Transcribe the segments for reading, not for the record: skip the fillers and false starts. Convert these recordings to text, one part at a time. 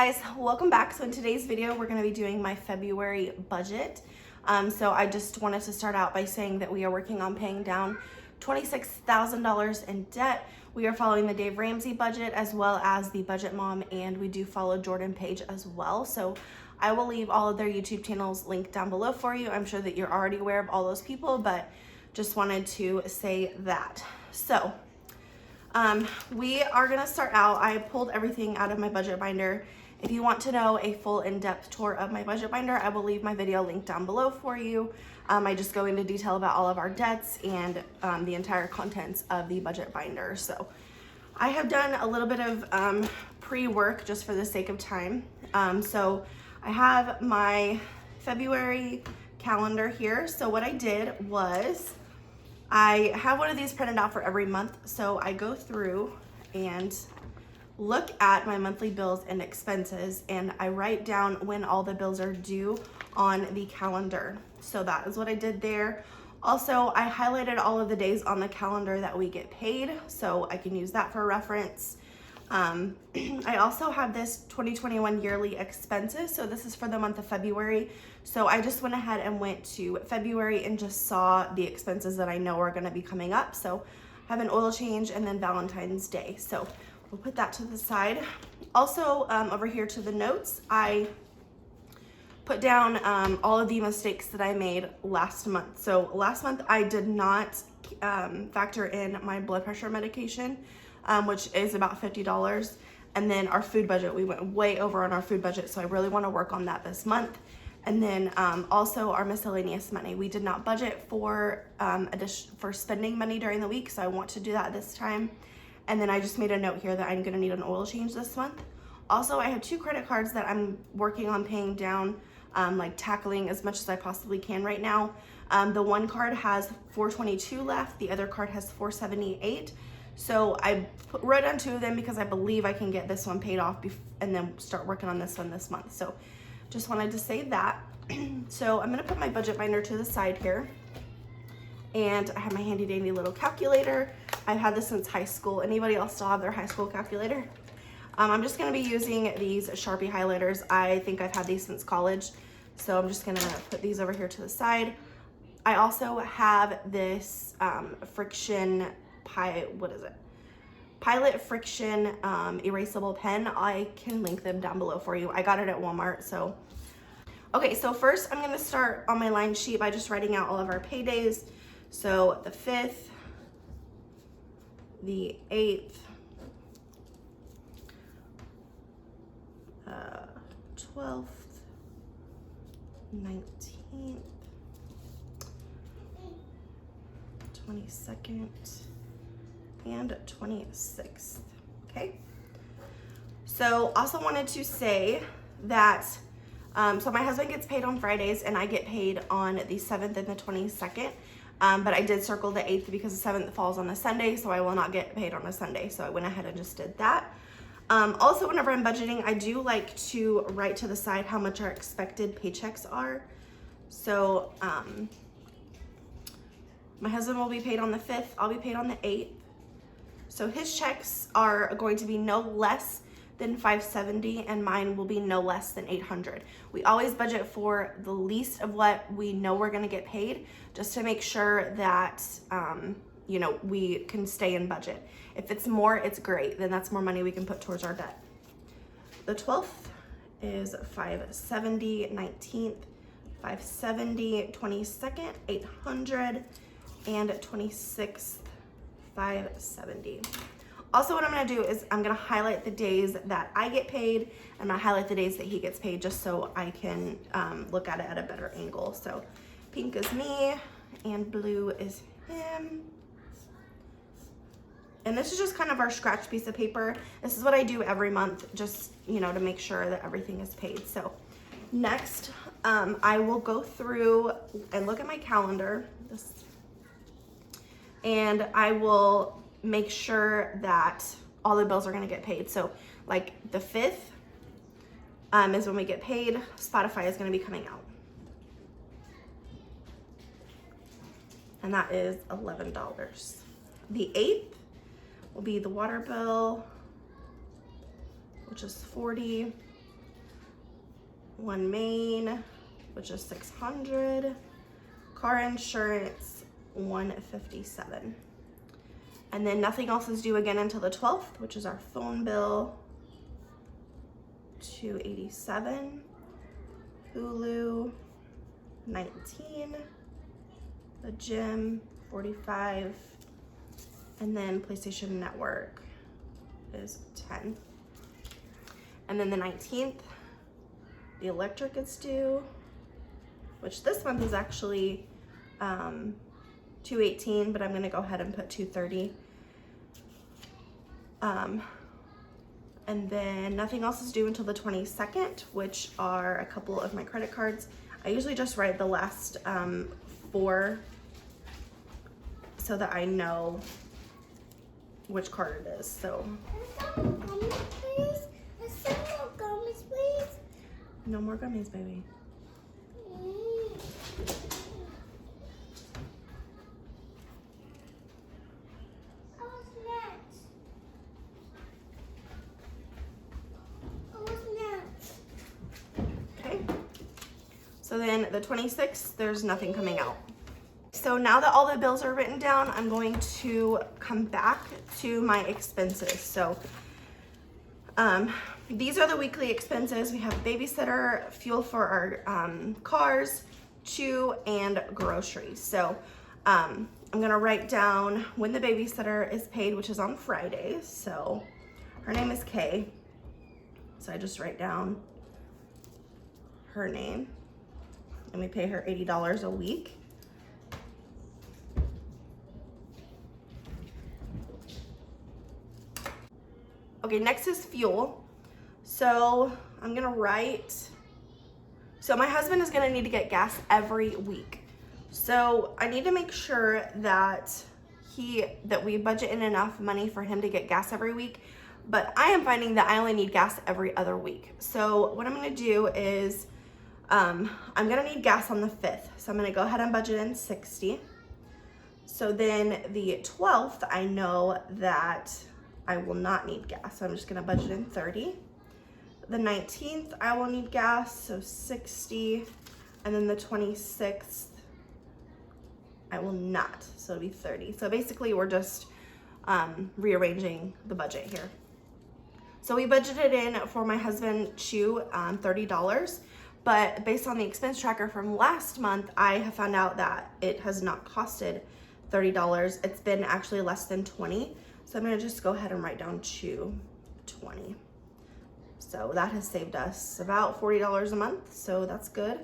guys, welcome back. So in today's video, we're going to be doing my February budget. So I just wanted to start out by saying that we are working on paying down $26,000 in debt. We are following the Dave Ramsey budget as well as the Budget Mom, and we do follow Jordan Page as well. So I will leave all of their YouTube channels linked down below for you. I'm sure that you're already aware of all those people, but just wanted to say that. So we are gonna start out. I pulled everything out of my budget binder. If you want to know a full in-depth tour of my budget binder, I will leave my video link down below for you. I just go into detail about all of our debts and the entire contents of the budget binder. So I have done a little bit of pre-work just for the sake of time. So I have my February calendar here. So what I did was I have one of these printed out for every month. So I go through and look at my monthly bills and expenses, and I write down when all the bills are due on the calendar. So that is what I did there. Also, I highlighted all of the days on the calendar that we get paid, so I can use that for reference. I also have this 2021 yearly expenses. So this is for the month of February. So I just went ahead and went to February and just saw the expenses that I know are going to be coming up. So I have an oil change and then Valentine's Day. So we'll put that to the side. Also, over here to the notes, I put down all of the mistakes that I made last month. So last month I did not factor in my blood pressure medication, which is about $50. And then our food budget, we went way over on our food budget. So I really want to work on that this month. And then also our miscellaneous money. We did not budget for spending money during the week. So I want to do that this time. And then I just made a note here that I'm going to need an oil change this month. Also, I have 2 credit cards that I'm working on paying down, like tackling as much as I possibly can right now. The one card has $422 left. The other card has $478. So I wrote down 2 of them because I believe I can get this one paid off and then start working on this one this month. So just wanted to say that. So I'm gonna put my budget binder to the side here. And I have my handy dandy little calculator. I've had this since high school. Anybody else still have their high school calculator? I'm just gonna be using these Sharpie highlighters. I think I've had these since college. So I'm just gonna put these over here to the side. I also have this friction Pilot Friction erasable pen. I can link them down below for you. I got it at Walmart. So okay, so first I'm gonna start on my line sheet by just writing out all of our paydays. So the 5th, the 8th, 12th, 19th, 22nd, and 26th. Okay. So also wanted to say that so my husband gets paid on Fridays and I get paid on the 7th and the 22nd. But I did circle the 8th because the 7th falls on a Sunday, so I will not get paid on a Sunday. So I went ahead and just did that. Also, whenever I'm budgeting, I do like to write to the side how much our expected paychecks are. So my husband will be paid on the 5th. I'll be paid on the 8th. So his checks are going to be no less than $570 and mine will be no less than $800. We always budget for the least of what we know we're gonna get paid just to make sure that you know, we can stay in budget. If it's more, it's great. Then that's more money we can put towards our debt. The 12th is $570, 19th, $570, 22nd, $800, and 26th, $570. Also, what I'm gonna do is I'm gonna highlight the days that I get paid and I'm gonna highlight the days that he gets paid just so I can look at it at a better angle. So pink is me and blue is him. And this is just kind of our scratch piece of paper. This is what I do every month, just, you know, to make sure that everything is paid. So next, I will go through and look at my calendar. And I will make sure that all the bills are gonna get paid. So like the 5th is when we get paid. Spotify is gonna be coming out. And that is $11. The 8th will be the water bill, which is $40. one main, which is $600. Car insurance, $157. And then nothing else is due again until the 12th, which is our phone bill, $287. Hulu, $19. The gym, $45. And then PlayStation Network is $10. And then the 19th, the electric is due, which this month is actually $218, but I'm gonna go ahead and put $230. And then nothing else is due until the 22nd, which are a couple of my credit cards. I usually just write the last 4 so that I know which card it is. So no more gummies, baby. Okay. So then the 26th, there's nothing coming out. So now that all the bills are written down, I'm going to come back to my expenses. So these are the weekly expenses. We have babysitter, fuel for our cars, chew, and groceries. So I'm gonna write down when the babysitter is paid, which is on Fridays. So her name is Kay. So I just write down her name, and we pay her $80 a week. Okay, next is fuel. So I'm gonna write, so my husband is gonna need to get gas every week. So I need to make sure that we budget in enough money for him to get gas every week, but I am finding that I only need gas every other week. So what I'm gonna do is, I'm gonna need gas on the 5th. So I'm gonna go ahead and budget in $60. So then the 12th, I know that I will not need gas, so I'm just gonna budget in $30. The 19th, I will need gas, so $60. And then the 26th, I will not, so it'll be $30. So basically we're just rearranging the budget here. So we budgeted in for my husband Chew $30, but based on the expense tracker from last month, I have found out that it has not costed $30. It's been actually less than $20. So I'm gonna just go ahead and write down Chew 20. So that has saved us about $40 a month, so that's good.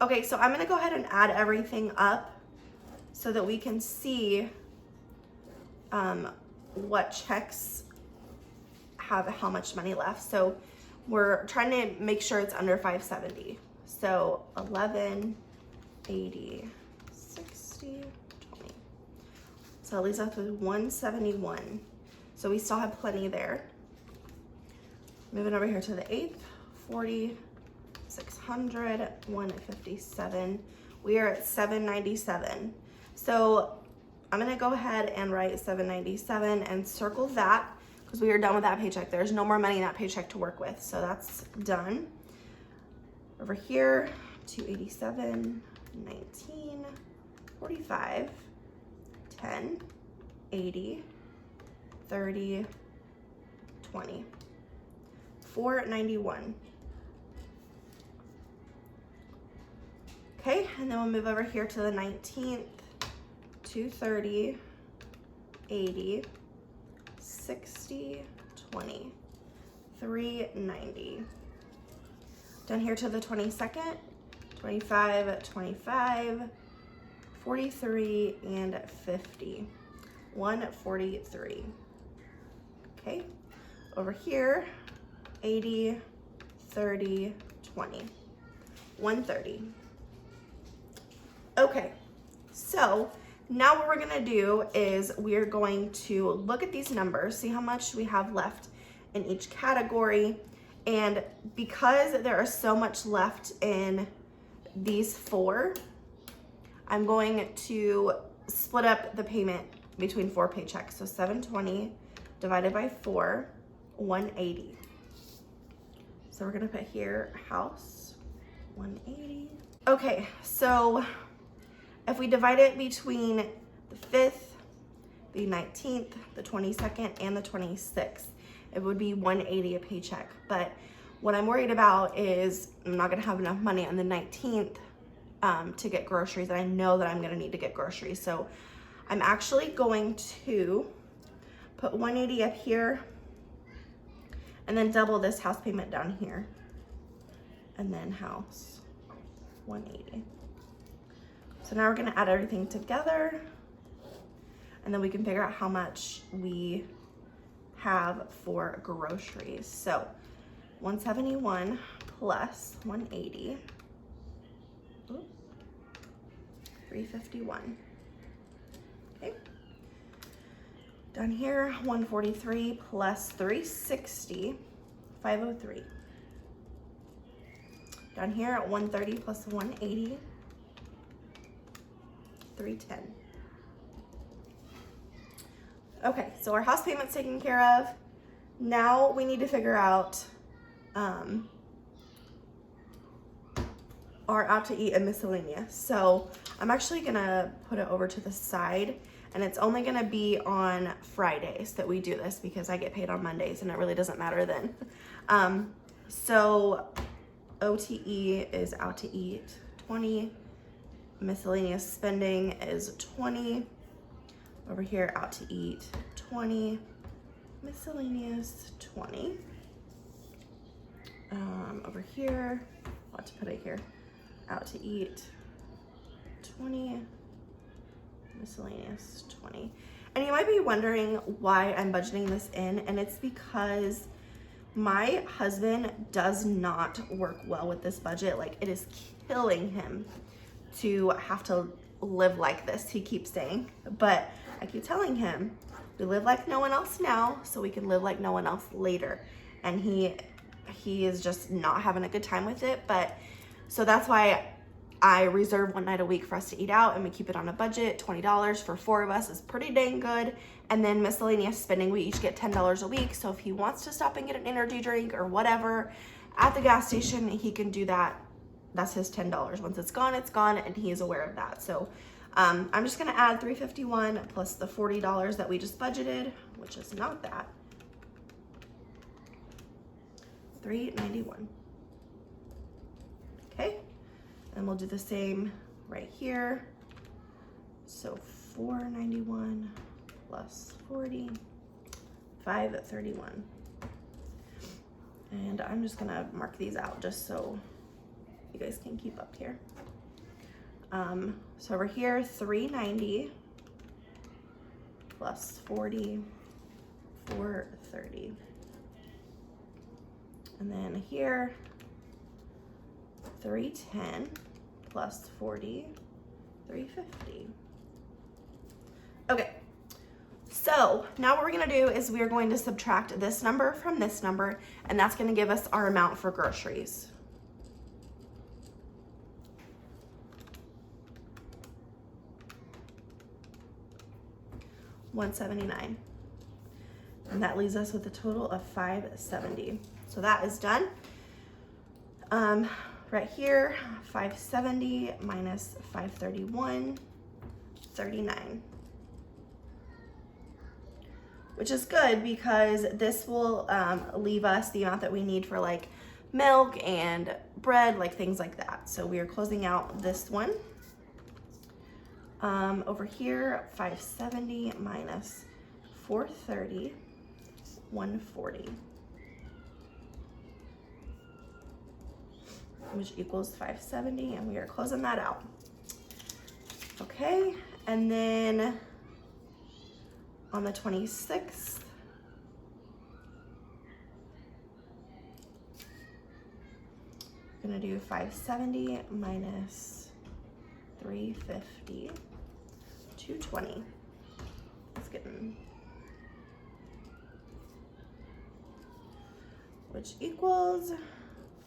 Okay, so I'm gonna go ahead and add everything up so that we can see what checks have how much money left. So we're trying to make sure it's under $570. So 11, 80, 60, 20. So it leaves us with 171. So we still have plenty there. Moving over here to the 8th, 40, 600, 157. We are at 797. So I'm gonna go ahead and write 797 and circle that because we are done with that paycheck. There's no more money in that paycheck to work with. So that's done. Over here, 287, 19, 45, 10, 80, 30, 20, 491. Okay, and then we'll move over here to the 19th, 230, 80, 60, 20, 390. Down here to the 22nd, 25, 25, 43, and 50, 143. Okay, over here, 80, 30, 20, 130. Okay, so now what we're gonna do is we're going to look at these numbers, see how much we have left in each category. And because there is so much left in these 4, I'm going to split up the payment between 4 paychecks. So 720 divided by 4 180. So we're gonna put here house 180. Okay, so if we divide it between the 5th, the 19th, the 22nd, and the 26th, it would be 180 a paycheck. But what I'm worried about is I'm not gonna have enough money on the 19th to get groceries, and I know that I'm gonna need to get groceries. So I'm actually going to put 180 up here and then double this house payment down here. And then house 180. So now we're gonna add everything together, and then we can figure out how much we have for groceries. So 171 plus 180, 351. Okay. Down here, 143 plus 360, 503. Down here at 130 plus 180, 310. Okay, so our house payment's taken care of. Now we need to figure out our out to eat and miscellaneous. So I'm actually gonna put it over to the side, and it's only gonna be on Fridays that we do this because I get paid on Mondays and it really doesn't matter then. So OTE is out to eat 20, miscellaneous spending is 20, over here out to eat 20, miscellaneous 20. Over here, what to put it here, out to eat 20, miscellaneous 20. And you might be wondering why I'm budgeting this in, and it's because my husband does not work well with this budget. Like, it is killing him to have to live like this, he keeps saying. But I keep telling him, we live like no one else now, so we can live like no one else later. And he is just not having a good time with it. But so that's why I reserve one night a week for us to eat out, and we keep it on a budget. $20 for 4 of us is pretty dang good. And then miscellaneous spending, we each get $10 a week. So if he wants to stop and get an energy drink or whatever at the gas station, he can do that. That's his $10. Once it's gone, and he is aware of that. So I'm just gonna add 351 plus the $40 that we just budgeted, which is not that. 391. Okay, and we'll do the same right here. So 491 plus 40, 531. And I'm just gonna mark these out just so you guys can keep up here. So over here, 390 plus 40, 430. And then here, 310 plus 40, 350. Okay, so now what we're gonna do is we are going to subtract this number from this number, and that's gonna give us our amount for groceries. $179. And that leaves us with a total of $570. So that is done. Right here, 570 minus 531, 39. Which is good because this will leave us the amount that we need for like milk and bread, like things like that. So we are closing out this one. Over here, 570 minus 430, 140, which equals 570, and we are closing that out. Okay, and then on the 26th, I'm gonna do 570 minus 350, 220. It's getting, which equals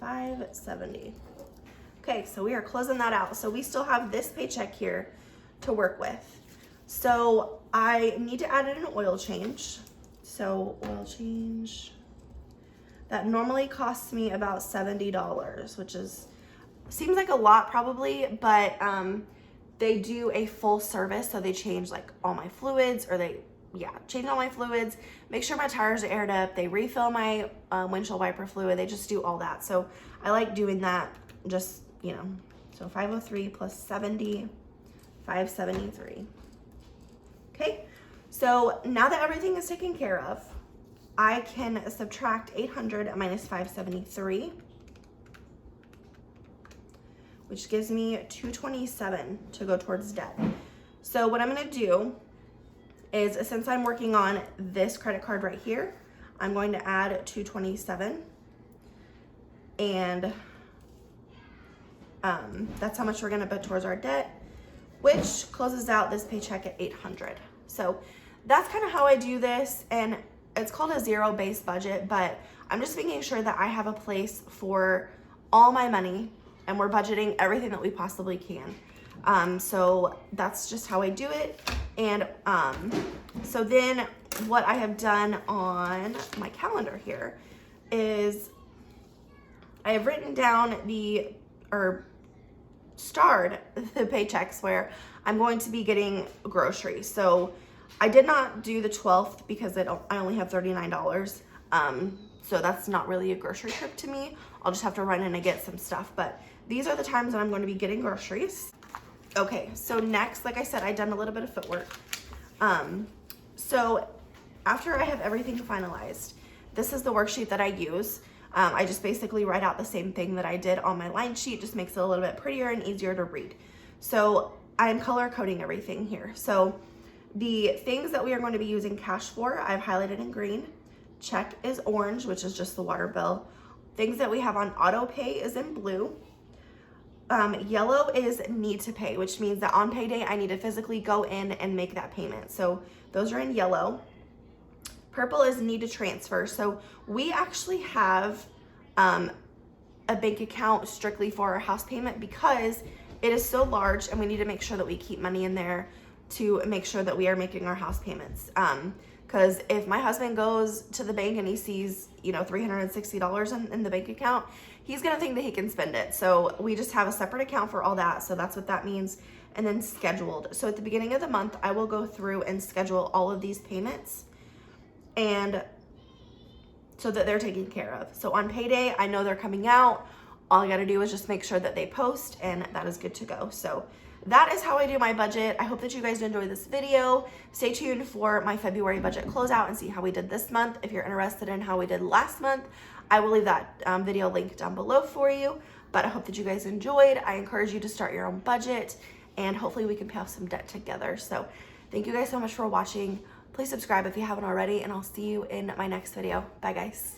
570. Okay, so we are closing that out. So we still have this paycheck here to work with. So I need to add in an oil change. So oil change that normally costs me about $70, which seems like a lot probably, but they do a full service. So they change like all my fluids, or change all my fluids, make sure my tires are aired up, they refill my windshield wiper fluid, they just do all that. So I like doing that, just, you know. So 503 plus 70, 573. Okay, so now that everything is taken care of, I can subtract 800 minus 573, which gives me 227 to go towards debt. So what I'm gonna do is, since I'm working on this credit card right here, I'm going to add 227, and that's how much we're gonna put towards our debt, which closes out this paycheck at 800. So that's kind of how I do this, and it's called a zero-based budget, but I'm just making sure that I have a place for all my money, and we're budgeting everything that we possibly can. So that's just how I do it. And so then what I have done on my calendar here is I have written down starred the paychecks where I'm going to be getting groceries. So I did not do the 12th because I only have $39. So that's not really a grocery trip to me. I'll just have to run in and get some stuff. But these are the times that I'm going to be getting groceries. Okay, so next, like I said, I've done a little bit of footwork. So after I have everything finalized, this is the worksheet that I use. I just basically write out the same thing that I did on my line sheet, just makes it a little bit prettier and easier to read. So I'm color coding everything here. So the things that we are going to be using cash for, I've highlighted in green. Check is orange, which is just the water bill. Things that we have on auto pay is in blue. Yellow is need to pay, which means that on payday, I need to physically go in and make that payment. So those are in yellow. Purple is need to transfer. So we actually have a bank account strictly for our house payment because it is so large, and we need to make sure that we keep money in there to make sure that we are making our house payments. Because if my husband goes to the bank and he sees, you know, $360 in the bank account, he's gonna think that he can spend it. So we just have a separate account for all that. So that's what that means. And then scheduled. So at the beginning of the month, I will go through and schedule all of these payments, and so that they're taken care of. So on payday, I know they're coming out. All I gotta do is just make sure that they post, and that is good to go. So that is how I do my budget. I hope that you guys enjoyed this video. Stay tuned for my February budget closeout and see how we did this month. If you're interested in how we did last month, I will leave that video link down below for you. But I hope that you guys enjoyed. I encourage you to start your own budget, and hopefully we can pay off some debt together. So thank you guys so much for watching. Please subscribe if you haven't already, and I'll see you in my next video. Bye, guys.